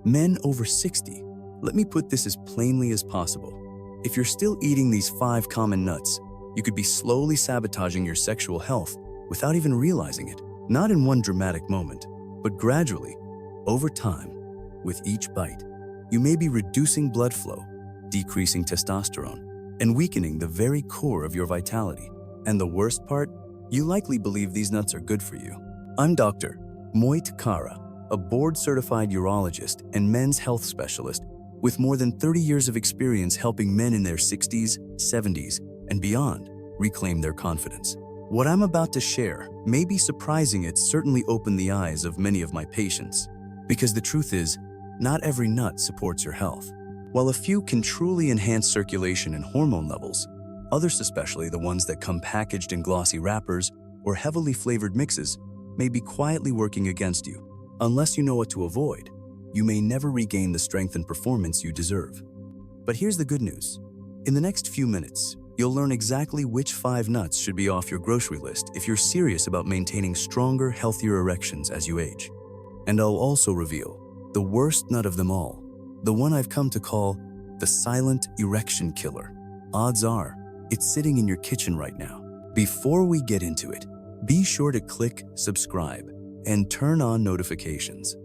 Men over 60. Let me put this as plainly as possible. If you're still eating these 5 common nuts, you could be slowly sabotaging your sexual health without even realizing it. Not in one dramatic moment, but gradually, over time, with each bite. You may be reducing blood flow, decreasing testosterone, and weakening the very core of your vitality. And the worst part? You likely believe these nuts are good for you. I'm Dr. Moit Kara, a board-certified urologist and men's health specialist with more than 30 years of experience helping men in their 60s, 70s, and beyond reclaim their confidence. What I'm about to share may be surprising. It certainly opened the eyes of many of my patients. Because the truth is, not every nut supports your health. While a few can truly enhance circulation and hormone levels, others, especially the ones that come packaged in glossy wrappers or heavily flavored mixes, may be quietly working against you. Unless you know what to avoid, you may never regain the strength and performance you deserve. But here's the good news. In the next few minutes, you'll learn exactly which 5 nuts should be off your grocery list if you're serious about maintaining stronger, healthier erections as you age. And I'll also reveal the worst nut of them all, the one I've come to call the silent erection killer. Odds are, it's sitting in your kitchen right now. Before we get into it, be sure to click subscribe and turn on notifications.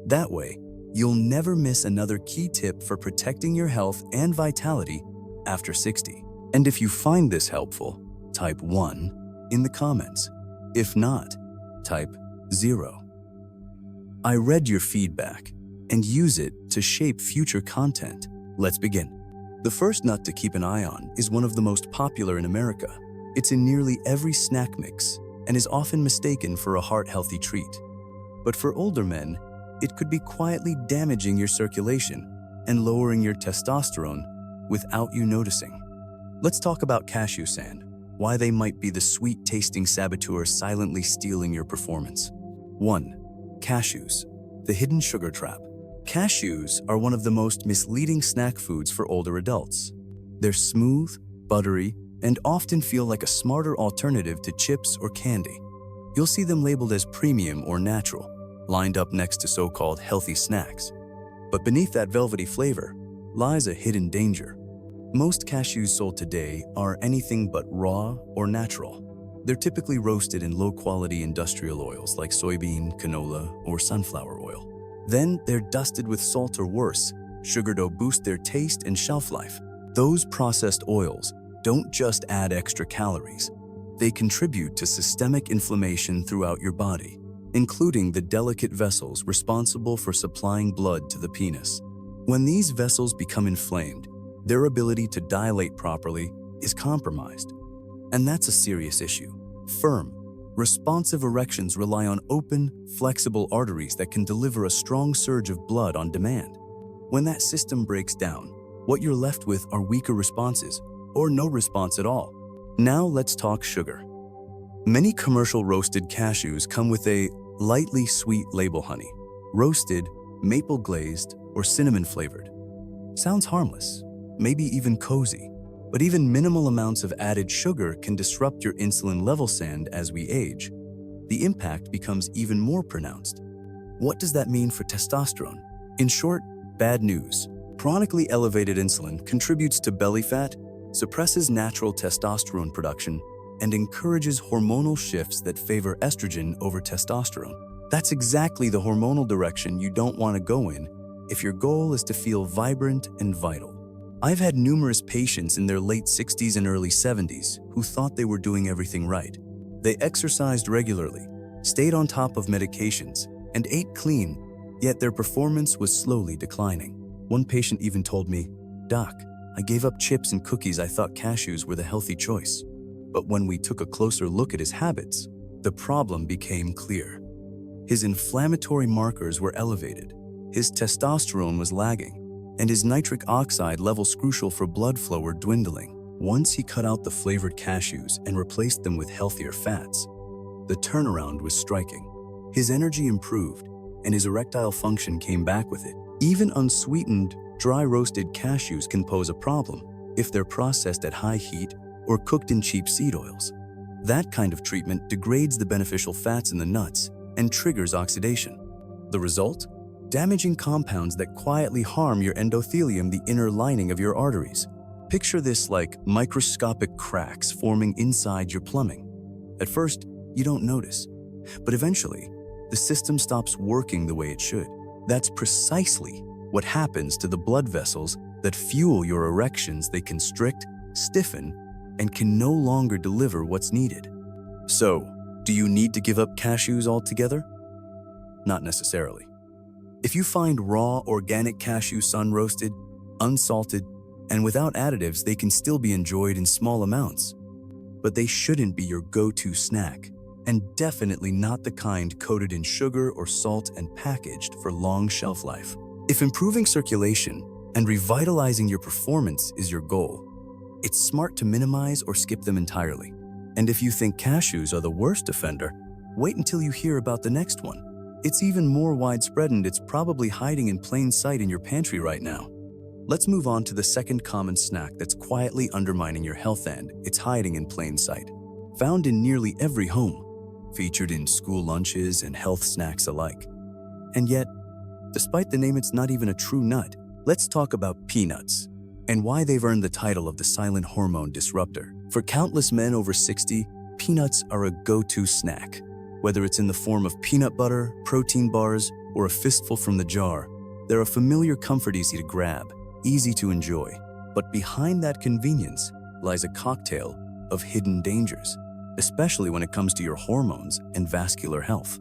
That way, you'll never miss another key tip for protecting your health and vitality after 60. And if you find this helpful, type 1 in the comments. If not, type 0. I read your feedback and use it to shape future content. Let's begin. The first nut to keep an eye on is one of the most popular in America. It's in nearly every snack mix and is often mistaken for a heart-healthy treat. But for older men, it could be quietly damaging your circulation and lowering your testosterone without you noticing. Let's talk about cashew sand, why they might be the sweet-tasting saboteur silently stealing your performance. 1. Cashews, the hidden sugar trap. Cashews are one of the most misleading snack foods for older adults. They're smooth, buttery, and often feel like a smarter alternative to chips or candy. You'll see them labeled as premium or natural, lined up next to so-called healthy snacks. But beneath that velvety flavor lies a hidden danger. Most cashews sold today are anything but raw or natural. They're typically roasted in low-quality industrial oils like soybean, canola, or sunflower oil. Then they're dusted with salt or worse, sugar to boost their taste and shelf life. Those processed oils don't just add extra calories. They contribute to systemic inflammation throughout your body, including the delicate vessels responsible for supplying blood to the penis. When these vessels become inflamed, their ability to dilate properly is compromised. And that's a serious issue. Firm, responsive erections rely on open, flexible arteries that can deliver a strong surge of blood on demand. When that system breaks down, what you're left with are weaker responses, or no response at all. Now let's talk sugar. Many commercial roasted cashews come with a lightly sweet label: honey, roasted, maple glazed, or cinnamon flavored. Sounds harmless, maybe even cozy. But even minimal amounts of added sugar can disrupt your insulin level sand as we age. The impact becomes even more pronounced. What does that mean for testosterone? In short, bad news. Chronically elevated insulin contributes to belly fat, suppresses natural testosterone production, and encourages hormonal shifts that favor estrogen over testosterone. That's exactly the hormonal direction you don't want to go in if your goal is to feel vibrant and vital. I've had numerous patients in their late 60s and early 70s who thought they were doing everything right. They exercised regularly, stayed on top of medications, and ate clean, yet their performance was slowly declining. One patient even told me, "Doc, I gave up chips and cookies. I thought cashews were the healthy choice." But when we took a closer look at his habits, the problem became clear. His inflammatory markers were elevated, his testosterone was lagging, and his nitric oxide levels crucial for blood flow were dwindling. Once he cut out the flavored cashews and replaced them with healthier fats, the turnaround was striking. His energy improved, and his erectile function came back with it. Even unsweetened, dry roasted cashews can pose a problem if they're processed at high heat or cooked in cheap seed oils. That kind of treatment degrades the beneficial fats in the nuts and triggers oxidation. The result? damaging compounds that quietly harm your endothelium, the inner lining of your arteries. Picture this like microscopic cracks forming inside your plumbing. At first, you don't notice, but eventually, the system stops working the way it should. That's precisely what happens to the blood vessels that fuel your erections. They constrict, stiffen, and can no longer deliver what's needed. So, do you need to give up cashews altogether? Not necessarily. If you find raw, organic cashew sun-roasted, unsalted, and without additives, they can still be enjoyed in small amounts. But they shouldn't be your go-to snack, and definitely not the kind coated in sugar or salt and packaged for long shelf life. If improving circulation and revitalizing your performance is your goal, it's smart to minimize or skip them entirely. And if you think cashews are the worst offender, wait until you hear about the next one. It's even more widespread and it's probably hiding in plain sight in your pantry right now. Let's move on to the second common snack that's quietly undermining your health, and it's hiding in plain sight. Found in nearly every home, featured in school lunches and health snacks alike. And yet, despite the name, it's not even a true nut. Let's talk about peanuts and why they've earned the title of the silent hormone disruptor. For countless men over 60, peanuts are a go-to snack. Whether it's in the form of peanut butter, protein bars, or a fistful from the jar, they're a familiar comfort, easy to grab, easy to enjoy. But behind that convenience lies a cocktail of hidden dangers, especially when it comes to your hormones and vascular health.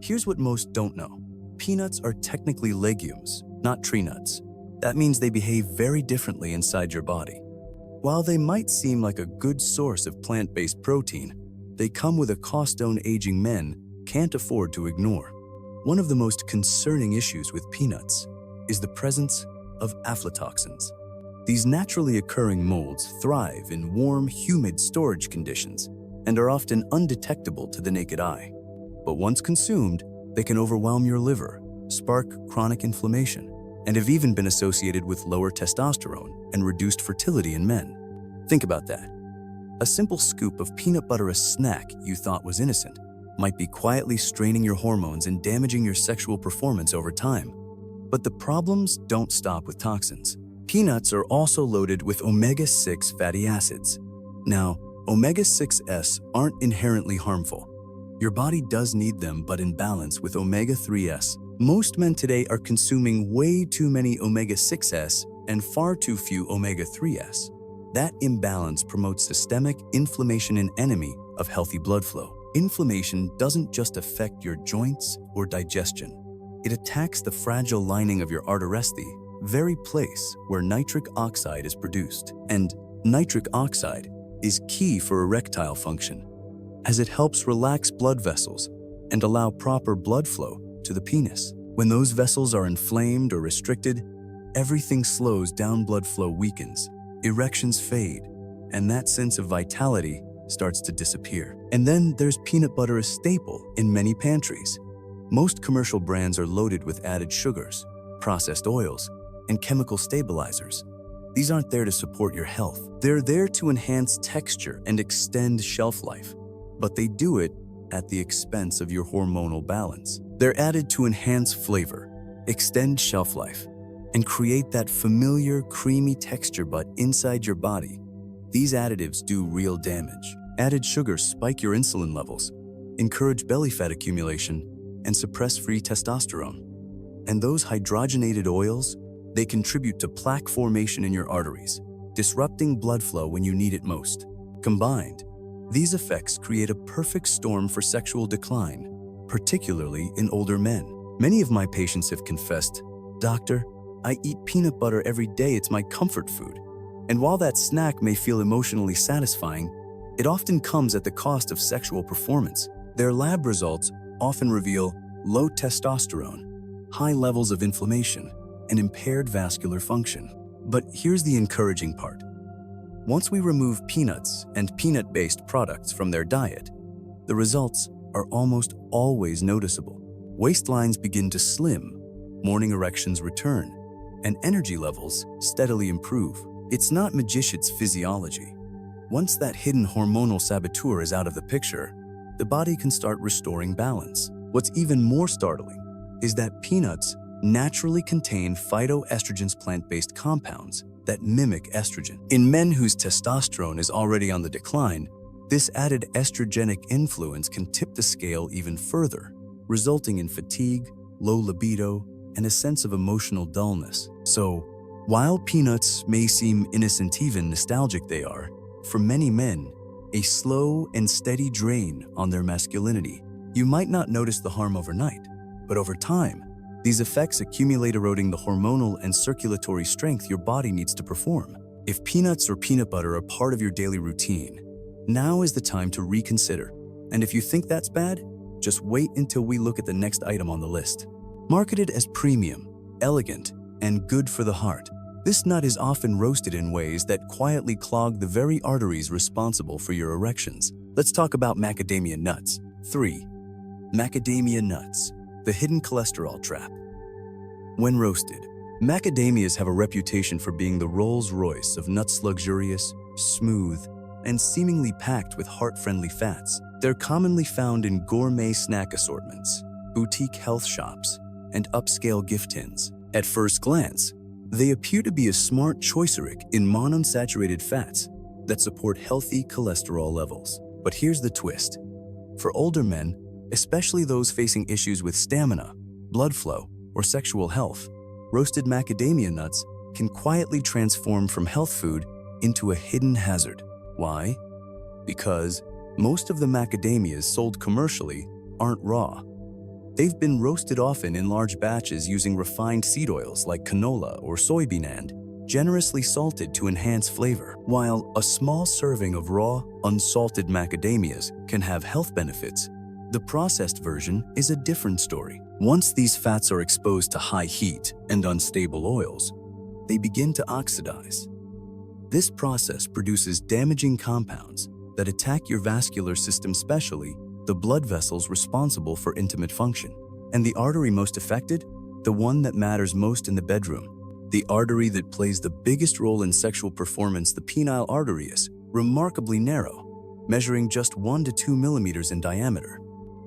Here's what most don't know. Peanuts are technically legumes, not tree nuts. That means they behave very differently inside your body. While they might seem like a good source of plant-based protein, they come with a cost aging men can't afford to ignore. One of the most concerning issues with peanuts is the presence of aflatoxins. These naturally occurring molds thrive in warm, humid storage conditions and are often undetectable to the naked eye. But once consumed, they can overwhelm your liver, spark chronic inflammation, and have even been associated with lower testosterone and reduced fertility in men. Think about that. A simple scoop of peanut butter, a snack you thought was innocent, might be quietly straining your hormones and damaging your sexual performance over time. But the problems don't stop with toxins. Peanuts are also loaded with omega-6 fatty acids. Now, omega-6s aren't inherently harmful. Your body does need them, but in balance with omega-3s. Most men today are consuming way too many omega-6s and far too few omega-3s. That imbalance promotes systemic inflammation, an enemy of healthy blood flow. Inflammation doesn't just affect your joints or digestion. It attacks the fragile lining of your arteries, the very place where nitric oxide is produced. And nitric oxide is key for erectile function, as it helps relax blood vessels and allow proper blood flow to the penis. When those vessels are inflamed or restricted, everything slows down, blood flow weakens, erections fade, and that sense of vitality starts to disappear. And then there's peanut butter, a staple in many pantries. Most commercial brands are loaded with added sugars, processed oils, and chemical stabilizers. These aren't there to support your health. They're there to enhance texture and extend shelf life, but they do it at the expense of your hormonal balance. They're added to enhance flavor, extend shelf life, and create that familiar creamy texture, but inside your body, these additives do real damage. Added sugars spike your insulin levels, encourage belly fat accumulation, and suppress free testosterone. And those hydrogenated oils, they contribute to plaque formation in your arteries, disrupting blood flow when you need it most. Combined, these effects create a perfect storm for sexual decline, particularly in older men. Many of my patients have confessed, "Doctor, I eat peanut butter every day, it's my comfort food." And while that snack may feel emotionally satisfying, it often comes at the cost of sexual performance. Their lab results often reveal low testosterone, high levels of inflammation, and impaired vascular function. But here's the encouraging part. Once we remove peanuts and peanut-based products from their diet, the results are almost always noticeable. Waistlines begin to slim, morning erections return, and energy levels steadily improve. It's not magic, it's physiology. Once that hidden hormonal saboteur is out of the picture, the body can start restoring balance. What's even more startling is that peanuts naturally contain phytoestrogens, plant-based compounds that mimic estrogen. In men whose testosterone is already on the decline, this added estrogenic influence can tip the scale even further, resulting in fatigue, low libido, and a sense of emotional dullness. So, while peanuts may seem innocent, even nostalgic they are, for many men, a slow and steady drain on their masculinity. You might not notice the harm overnight, but over time, these effects accumulate, eroding the hormonal and circulatory strength your body needs to perform. If peanuts or peanut butter are part of your daily routine, now is the time to reconsider. And if you think that's bad, just wait until we look at the next item on the list. Marketed as premium, elegant, and good for the heart, this nut is often roasted in ways that quietly clog the very arteries responsible for your erections. Let's talk about macadamia nuts. 3. Macadamia nuts, the hidden cholesterol trap. When roasted, macadamias have a reputation for being the Rolls-Royce of nuts, luxurious, smooth, and seemingly packed with heart-friendly fats. They're commonly found in gourmet snack assortments, boutique health shops, and upscale gift tins. At first glance, they appear to be a smart choice in monounsaturated fats that support healthy cholesterol levels. But here's the twist. For older men, especially those facing issues with stamina, blood flow, or sexual health, roasted macadamia nuts can quietly transform from health food into a hidden hazard. Why? Because most of the macadamias sold commercially aren't raw. They've been roasted, often in large batches, using refined seed oils like canola or soybean and generously salted to enhance flavor. While a small serving of raw, unsalted macadamias can have health benefits, the processed version is a different story. Once these fats are exposed to high heat and unstable oils, they begin to oxidize. This process produces damaging compounds that attack your vascular system, especially the blood vessels responsible for intimate function. And the artery most affected? The one that matters most in the bedroom. The artery that plays the biggest role in sexual performance, the penile artery, is remarkably narrow, measuring just 1 to 2 millimeters in diameter.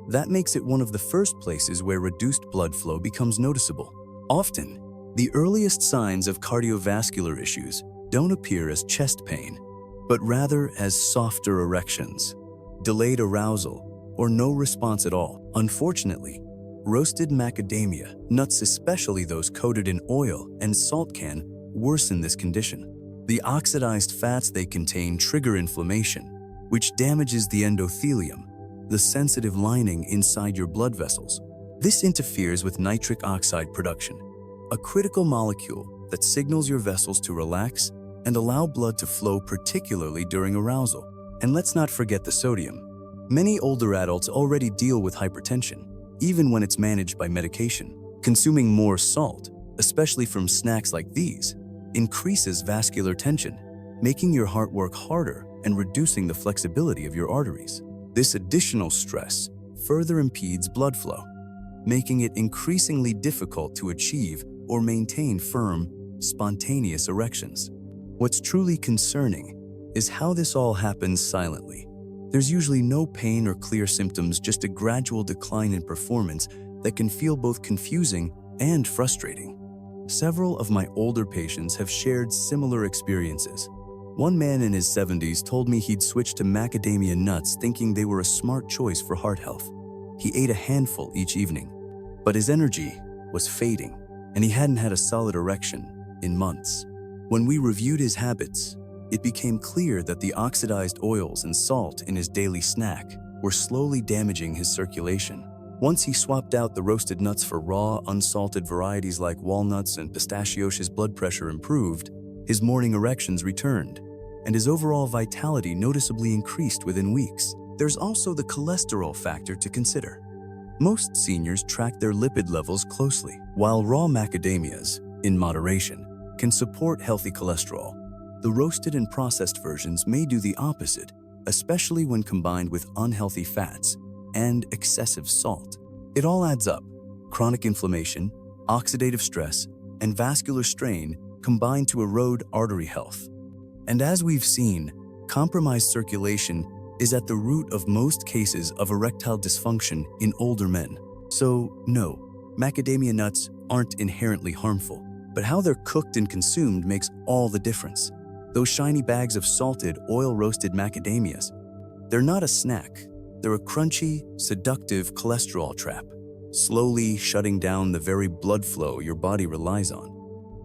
That makes it one of the first places where reduced blood flow becomes noticeable. Often, the earliest signs of cardiovascular issues don't appear as chest pain, but rather as softer erections, delayed arousal, or no response at all. Unfortunately, roasted macadamia nuts, especially those coated in oil and salt, can worsen this condition. The oxidized fats they contain trigger inflammation, which damages the endothelium, the sensitive lining inside your blood vessels. This interferes with nitric oxide production, a critical molecule that signals your vessels to relax and allow blood to flow, particularly during arousal. And let's not forget the sodium. Many older adults already deal with hypertension, even when it's managed by medication. Consuming more salt, especially from snacks like these, increases vascular tension, making your heart work harder and reducing the flexibility of your arteries. This additional stress further impedes blood flow, making it increasingly difficult to achieve or maintain firm, spontaneous erections. What's truly concerning is how this all happens silently. There's usually no pain or clear symptoms, just a gradual decline in performance that can feel both confusing and frustrating. Several of my older patients have shared similar experiences. One man in his 70s told me he'd switched to macadamia nuts thinking they were a smart choice for heart health. He ate a handful each evening, but his energy was fading, and he hadn't had a solid erection in months. When we reviewed his habits, it became clear that the oxidized oils and salt in his daily snack were slowly damaging his circulation. Once he swapped out the roasted nuts for raw, unsalted varieties like walnuts and pistachios, his blood pressure improved, his morning erections returned, and his overall vitality noticeably increased within weeks. There's also the cholesterol factor to consider. Most seniors track their lipid levels closely. While raw macadamias, in moderation, can support healthy cholesterol, the roasted and processed versions may do the opposite, especially when combined with unhealthy fats and excessive salt. It all adds up. Chronic inflammation, oxidative stress, and vascular strain combine to erode artery health. And as we've seen, compromised circulation is at the root of most cases of erectile dysfunction in older men. So no, macadamia nuts aren't inherently harmful, but how they're cooked and consumed makes all the difference. Those shiny bags of salted, oil-roasted macadamias, they're not a snack. They're a crunchy, seductive cholesterol trap, slowly shutting down the very blood flow your body relies on.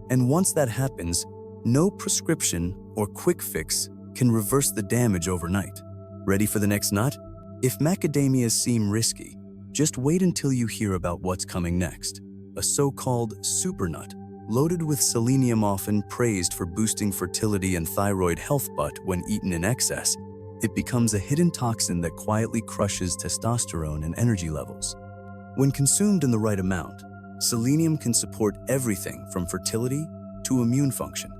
And once that happens, no prescription or quick fix can reverse the damage overnight. Ready for the next nut? If macadamias seem risky, just wait until you hear about what's coming next. A so-called supernut, loaded with selenium, often praised for boosting fertility and thyroid health, but when eaten in excess, it becomes a hidden toxin that quietly crushes testosterone and energy levels. When consumed in the right amount, selenium can support everything from fertility to immune function.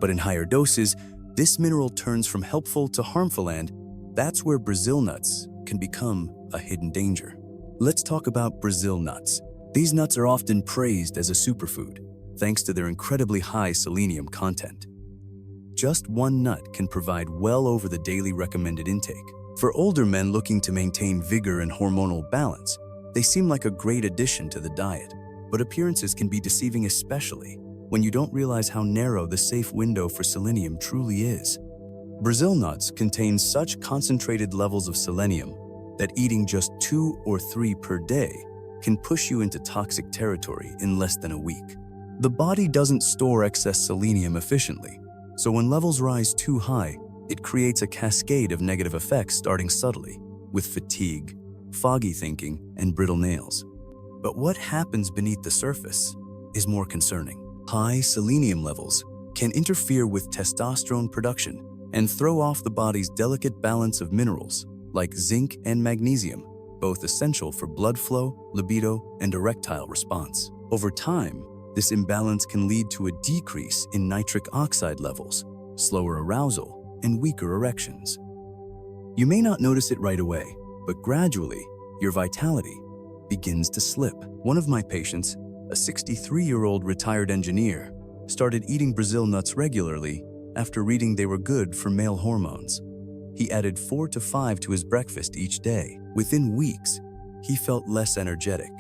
But in higher doses, this mineral turns from helpful to harmful, and that's where Brazil nuts can become a hidden danger. Let's talk about Brazil nuts. These nuts are often praised as a superfood, thanks to their incredibly high selenium content. Just one nut can provide well over the daily recommended intake. For older men looking to maintain vigor and hormonal balance, they seem like a great addition to the diet. But appearances can be deceiving, especially when you don't realize how narrow the safe window for selenium truly is. Brazil nuts contain such concentrated levels of selenium that eating just 2 or 3 per day can push you into toxic territory in less than a week. The body doesn't store excess selenium efficiently, so when levels rise too high, it creates a cascade of negative effects, starting subtly with fatigue, foggy thinking, and brittle nails. But what happens beneath the surface is more concerning. High selenium levels can interfere with testosterone production and throw off the body's delicate balance of minerals like zinc and magnesium, both essential for blood flow, libido, and erectile response. Over time, this imbalance can lead to a decrease in nitric oxide levels, slower arousal, and weaker erections. You may not notice it right away, but gradually, your vitality begins to slip. One of my patients, a 63-year-old retired engineer, started eating Brazil nuts regularly after reading they were good for male hormones. He added 4 to 5 to his breakfast each day. Within weeks, he felt less energetic,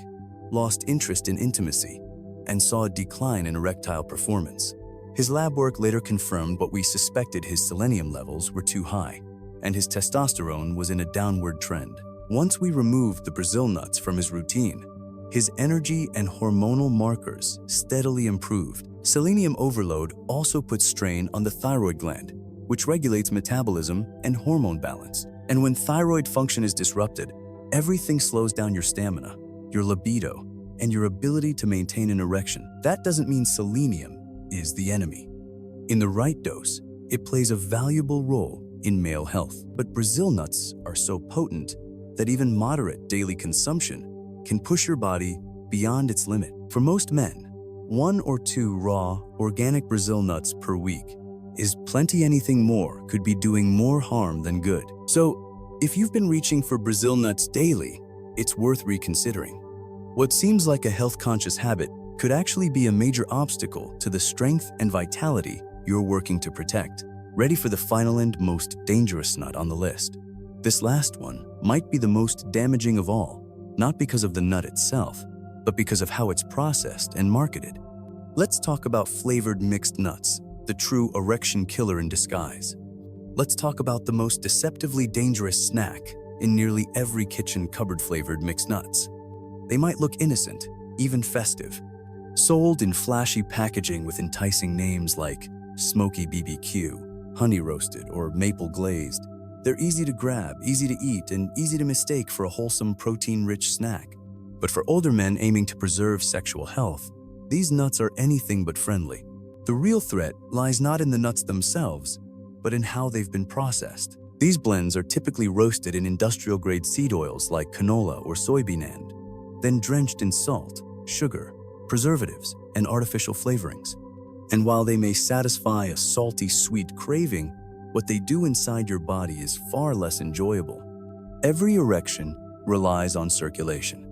lost interest in intimacy, and saw a decline in erectile performance. His lab work later confirmed what we suspected: his selenium levels were too high, and his testosterone was in a downward trend. Once we removed the Brazil nuts from his routine, his energy and hormonal markers steadily improved. Selenium overload also puts strain on the thyroid gland, which regulates metabolism and hormone balance. And when thyroid function is disrupted, everything slows down: your stamina, your libido, and your ability to maintain an erection. That doesn't mean selenium is the enemy. In the right dose, it plays a valuable role in male health. But Brazil nuts are so potent that even moderate daily consumption can push your body beyond its limit. For most men, 1 or 2 raw, organic Brazil nuts per week is plenty. Anything more could be doing more harm than good. So, if you've been reaching for Brazil nuts daily, it's worth reconsidering. What seems like a health-conscious habit could actually be a major obstacle to the strength and vitality you're working to protect. Ready for the final and most dangerous nut on the list? This last one might be the most damaging of all, not because of the nut itself, but because of how it's processed and marketed. Let's talk about flavored mixed nuts, the true erection killer in disguise. Let's talk about the most deceptively dangerous snack in nearly every kitchen cupboard: flavored mixed nuts. They might look innocent, even festive, sold in flashy packaging with enticing names like smoky BBQ, honey roasted, or maple glazed. They're easy to grab, easy to eat, and easy to mistake for a wholesome, protein-rich snack. But for older men aiming to preserve sexual health, these nuts are anything but friendly. The real threat lies not in the nuts themselves, but in how they've been processed. These blends are typically roasted in industrial-grade seed oils like canola or soybean end, then drenched in salt, sugar, preservatives, and artificial flavorings. And while they may satisfy a salty, sweet craving, what they do inside your body is far less enjoyable. Every erection relies on circulation.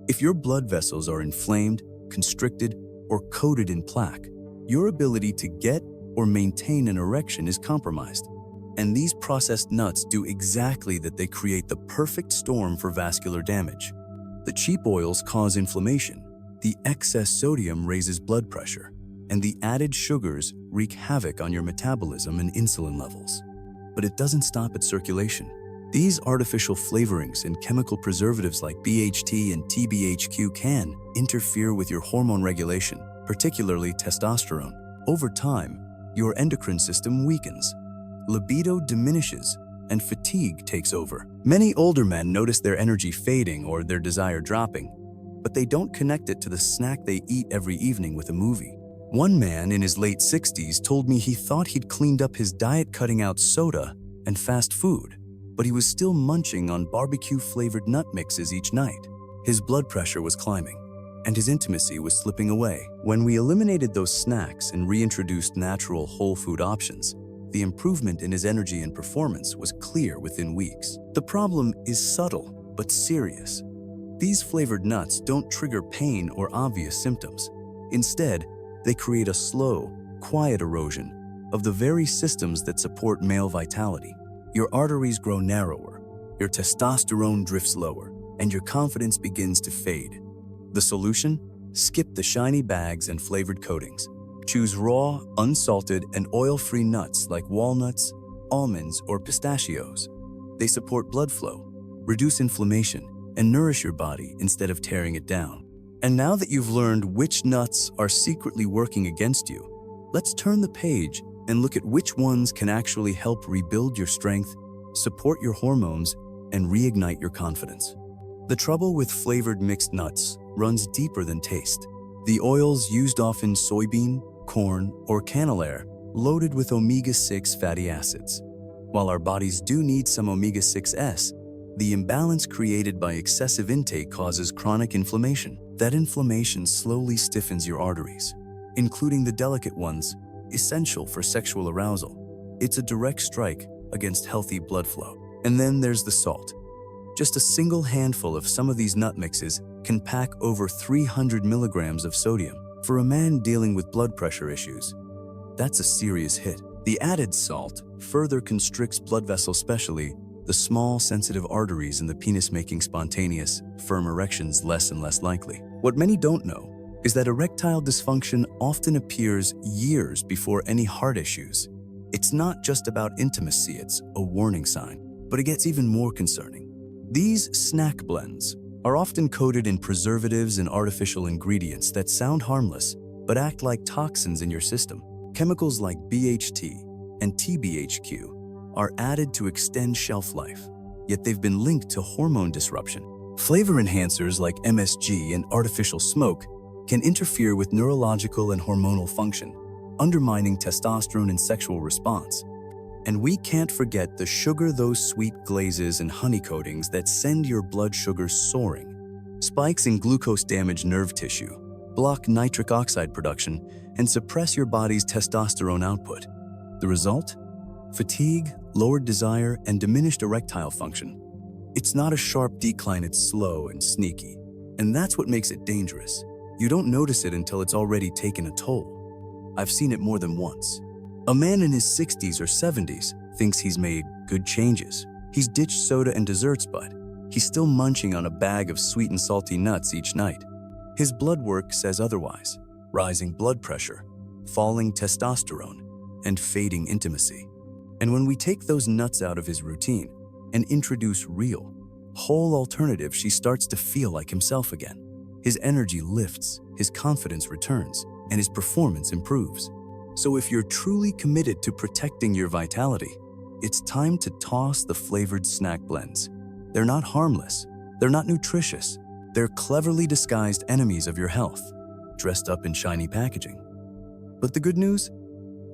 If your blood vessels are inflamed, constricted, or coated in plaque, your ability to get or maintain an erection is compromised. And these processed nuts do exactly that. They create the perfect storm for vascular damage. The cheap oils cause inflammation, The excess sodium raises blood pressure, and the added sugars wreak havoc on your metabolism and insulin levels. But it doesn't stop at circulation. These artificial flavorings and chemical preservatives like BHT and TBHQ can interfere with your hormone regulation, particularly testosterone. Over time, your endocrine system weakens, libido diminishes, and fatigue takes over. Many older men notice their energy fading or their desire dropping, but they don't connect it to the snack they eat every evening with a movie. One man in his late 60s told me he thought he'd cleaned up his diet cutting out soda and fast food, but he was still munching on barbecue-flavored nut mixes each night. His blood pressure was climbing, and his intimacy was slipping away. When we eliminated those snacks and reintroduced natural whole food options, the improvement in his energy and performance was clear within weeks. The problem is subtle but serious. These flavored nuts don't trigger pain or obvious symptoms. Instead, they create a slow, quiet erosion of the very systems that support male vitality. Your arteries grow narrower, your testosterone drifts lower, and your confidence begins to fade. The solution? Skip the shiny bags and flavored coatings. Choose raw, unsalted, and oil-free nuts like walnuts, almonds, or pistachios. They support blood flow, reduce inflammation, and nourish your body instead of tearing it down. And now that you've learned which nuts are secretly working against you, let's turn the page and look at which ones can actually help rebuild your strength, support your hormones, and reignite your confidence. The trouble with flavored mixed nuts runs deeper than taste. The oils used often soybean, corn, or canola, loaded with omega-6 fatty acids. While our bodies do need some omega-6s, the imbalance created by excessive intake causes chronic inflammation. That inflammation slowly stiffens your arteries, including the delicate ones, essential for sexual arousal. It's a direct strike against healthy blood flow. And then there's the salt. Just a single handful of some of these nut mixes can pack over 300 milligrams of sodium. For a man dealing with blood pressure issues, that's a serious hit. The added salt further constricts blood vessels, especially the small, sensitive arteries in the penis, making spontaneous, firm erections less and less likely. What many don't know is that erectile dysfunction often appears years before any heart issues. It's not just about intimacy, it's a warning sign. But it gets even more concerning. These snack blends are often coated in preservatives and artificial ingredients that sound harmless, but act like toxins in your system. Chemicals like BHT and TBHQ are added to extend shelf life, yet they've been linked to hormone disruption. Flavor enhancers like MSG and artificial smoke can interfere with neurological and hormonal function, undermining testosterone and sexual response. And we can't forget the sugar, those sweet glazes and honey coatings that send your blood sugar soaring. Spikes in glucose damage nerve tissue, block nitric oxide production, and suppress your body's testosterone output. The result? Fatigue, lowered desire, and diminished erectile function. It's not a sharp decline, it's slow and sneaky. And that's what makes it dangerous. You don't notice it until it's already taken a toll. I've seen it more than once. A man in his 60s or 70s thinks he's made good changes. He's ditched soda and desserts, but he's still munching on a bag of sweet and salty nuts each night. His blood work says otherwise. Rising blood pressure, falling testosterone, and fading intimacy. And when we take those nuts out of his routine and introduce real, whole alternatives, he starts to feel like himself again. His energy lifts, his confidence returns, and his performance improves. So if you're truly committed to protecting your vitality, it's time to toss the flavored snack blends. They're not harmless, they're not nutritious, they're cleverly disguised enemies of your health, dressed up in shiny packaging. But the good news?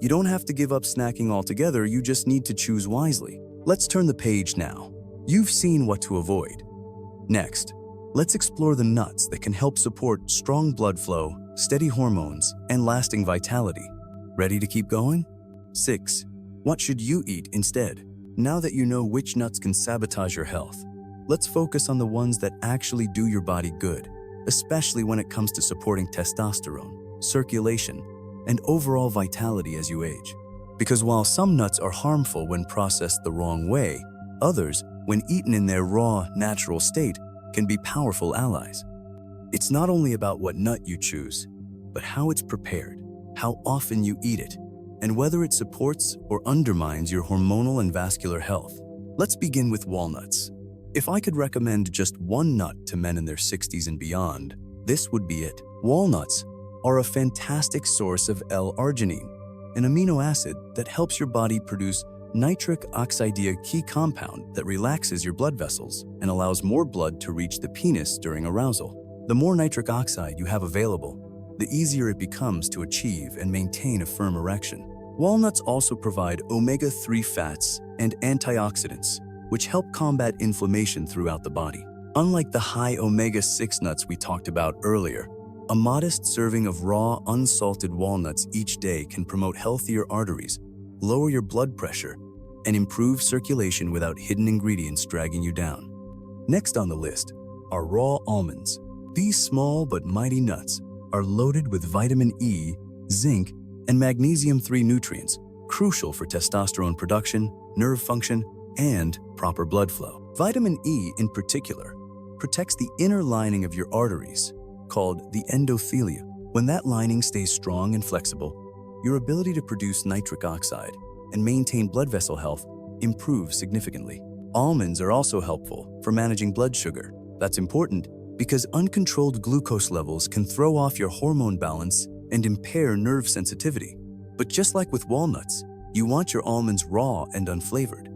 You don't have to give up snacking altogether, you just need to choose wisely. Let's turn the page now. You've seen what to avoid. Next, let's explore the nuts that can help support strong blood flow, steady hormones, and lasting vitality. Ready to keep going? 6. What should you eat instead? Now that you know which nuts can sabotage your health, let's focus on the ones that actually do your body good, especially when it comes to supporting testosterone, circulation, and overall vitality as you age. Because while some nuts are harmful when processed the wrong way, others, when eaten in their raw, natural state, can be powerful allies. It's not only about what nut you choose, but how it's prepared, how often you eat it, and whether it supports or undermines your hormonal and vascular health. Let's begin with walnuts. If I could recommend just one nut to men in their 60s and beyond, this would be it. Walnuts are a fantastic source of L-arginine, an amino acid that helps your body produce nitric oxide, key compound that relaxes your blood vessels and allows more blood to reach the penis during arousal. The more nitric oxide you have available, the easier it becomes to achieve and maintain a firm erection. Walnuts also provide omega-3 fats and antioxidants, which help combat inflammation throughout the body. Unlike the high omega-6 nuts we talked about earlier, a modest serving of raw, unsalted walnuts each day can promote healthier arteries, lower your blood pressure, and improve circulation without hidden ingredients dragging you down. Next on the list are raw almonds. These small but mighty nuts are loaded with vitamin E, zinc, and magnesium-3 nutrients, crucial for testosterone production, nerve function, and proper blood flow. Vitamin E, in particular, protects the inner lining of your arteries, called the endothelium. When that lining stays strong and flexible, your ability to produce nitric oxide and maintain blood vessel health improves significantly. Almonds are also helpful for managing blood sugar. That's important because uncontrolled glucose levels can throw off your hormone balance and impair nerve sensitivity. But just like with walnuts, you want your almonds raw and unflavored.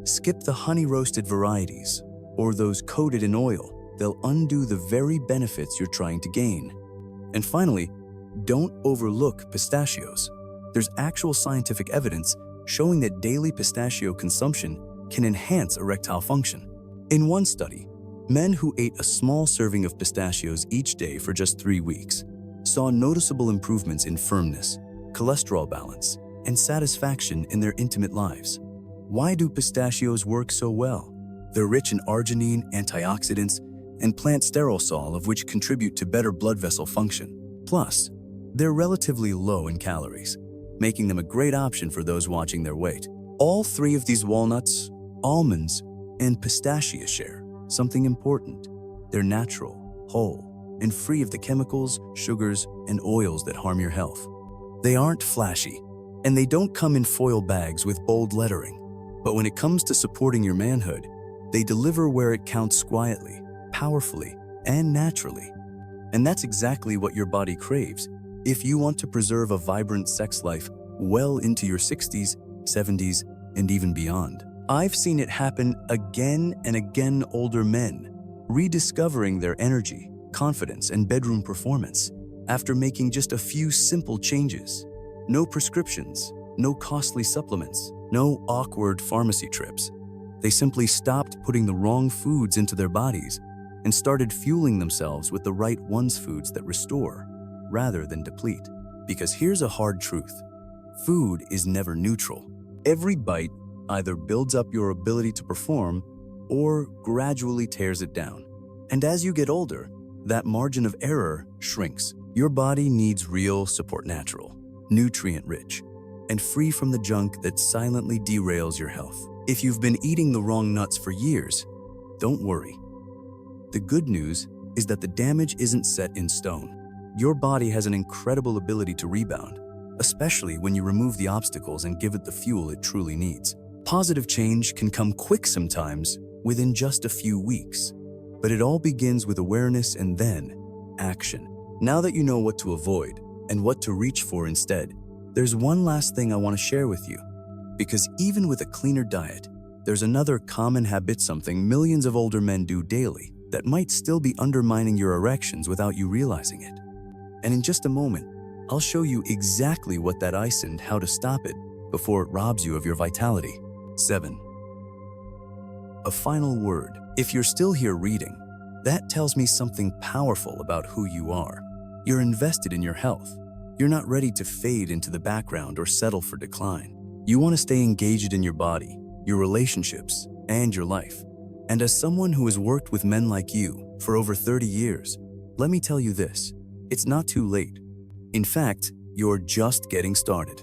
Skip the honey-roasted varieties or those coated in oil. They'll undo the very benefits you're trying to gain. And finally, don't overlook pistachios. There's actual scientific evidence showing that daily pistachio consumption can enhance erectile function. In one study, men who ate a small serving of pistachios each day for just 3 weeks saw noticeable improvements in firmness, cholesterol balance, and satisfaction in their intimate lives. Why do pistachios work so well? They're rich in arginine, antioxidants, and plant sterol, of which contribute to better blood vessel function. Plus, they're relatively low in calories, making them a great option for those watching their weight. All three of these walnuts, almonds, and pistachios share something important. They're natural, whole, and free of the chemicals, sugars, and oils that harm your health. They aren't flashy, and they don't come in foil bags with bold lettering. But when it comes to supporting your manhood, they deliver where it counts quietly, powerfully, and naturally. And that's exactly what your body craves if you want to preserve a vibrant sex life well into your 60s, 70s, and even beyond. I've seen it happen again and again. Older men rediscovering their energy, confidence, and bedroom performance after making just a few simple changes. No prescriptions, no costly supplements, no awkward pharmacy trips. They simply stopped putting the wrong foods into their bodies and started fueling themselves with the right foods that restore rather than deplete. Because here's a hard truth. Food is never neutral. Every bite either builds up your ability to perform or gradually tears it down. And as you get older, that margin of error shrinks. Your body needs real support, natural, nutrient-rich, and free from the junk that silently derails your health. If you've been eating the wrong nuts for years, don't worry. The good news is that the damage isn't set in stone. Your body has an incredible ability to rebound, especially when you remove the obstacles and give it the fuel it truly needs. Positive change can come quick sometimes, within just a few weeks. But it all begins with awareness and then action. Now that you know what to avoid and what to reach for instead, there's one last thing I want to share with you. Because even with a cleaner diet, there's another common habit, something millions of older men do daily, that might still be undermining your erections without you realizing it. And in just a moment, I'll show you exactly what that is and how to stop it before it robs you of your vitality. 7. A final word. If you're still here reading, that tells me something powerful about who you are. You're invested in your health. You're not ready to fade into the background or settle for decline. You want to stay engaged in your body, your relationships, and your life. And as someone who has worked with men like you for over 30 years, let me tell you this, it's not too late. In fact, you're just getting started.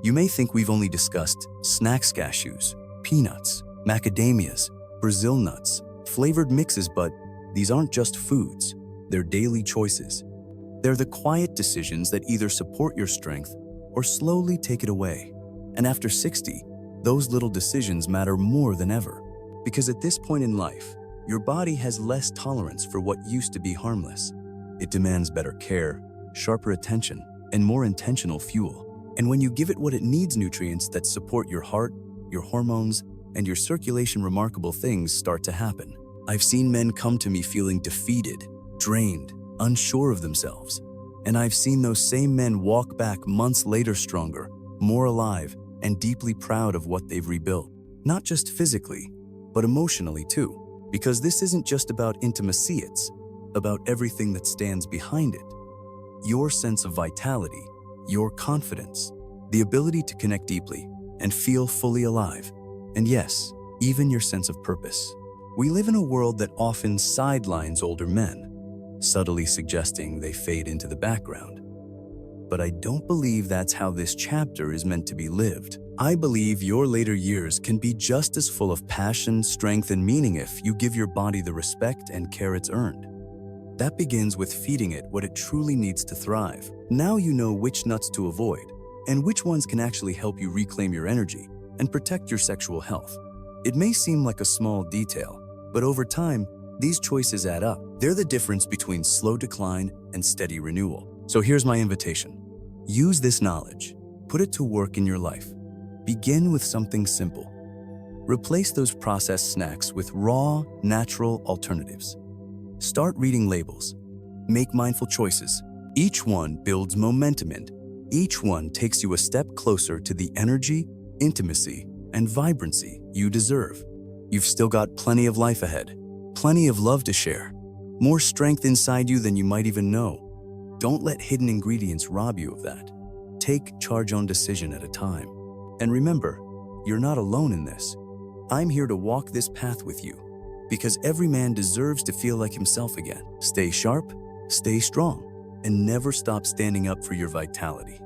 You may think we've only discussed snacks, cashews, peanuts, macadamias, Brazil nuts, flavored mixes, but these aren't just foods. They're daily choices. They're the quiet decisions that either support your strength or slowly take it away. And after 60, those little decisions matter more than ever. Because at this point in life, your body has less tolerance for what used to be harmless. It demands better care, sharper attention, and more intentional fuel. And when you give it what it needs, nutrients that support your heart, your hormones, and your circulation, remarkable things start to happen. I've seen men come to me feeling defeated, drained, unsure of themselves. And I've seen those same men walk back months later stronger, more alive, and deeply proud of what they've rebuilt. Not just physically, but emotionally too. Because this isn't just about intimacy, it's about everything that stands behind it. Your sense of vitality, your confidence, the ability to connect deeply and feel fully alive. And yes, even your sense of purpose. We live in a world that often sidelines older men, subtly suggesting they fade into the background. But I don't believe that's how this chapter is meant to be lived. I believe your later years can be just as full of passion, strength, and meaning if you give your body the respect and care it's earned. That begins with feeding it what it truly needs to thrive. Now you know which nuts to avoid, and which ones can actually help you reclaim your energy and protect your sexual health. It may seem like a small detail, but over time, these choices add up. They're the difference between slow decline and steady renewal. So here's my invitation. Use this knowledge. Put it to work in your life. Begin with something simple. Replace those processed snacks with raw, natural alternatives. Start reading labels. Make mindful choices. Each one builds momentum, and each one takes you a step closer to the energy, intimacy, and vibrancy you deserve. You've still got plenty of life ahead, plenty of love to share, more strength inside you than you might even know. Don't let hidden ingredients rob you of that. Take charge on decision at a time. And remember, you're not alone in this. I'm here to walk this path with you, because every man deserves to feel like himself again. Stay sharp, stay strong, and never stop standing up for your vitality.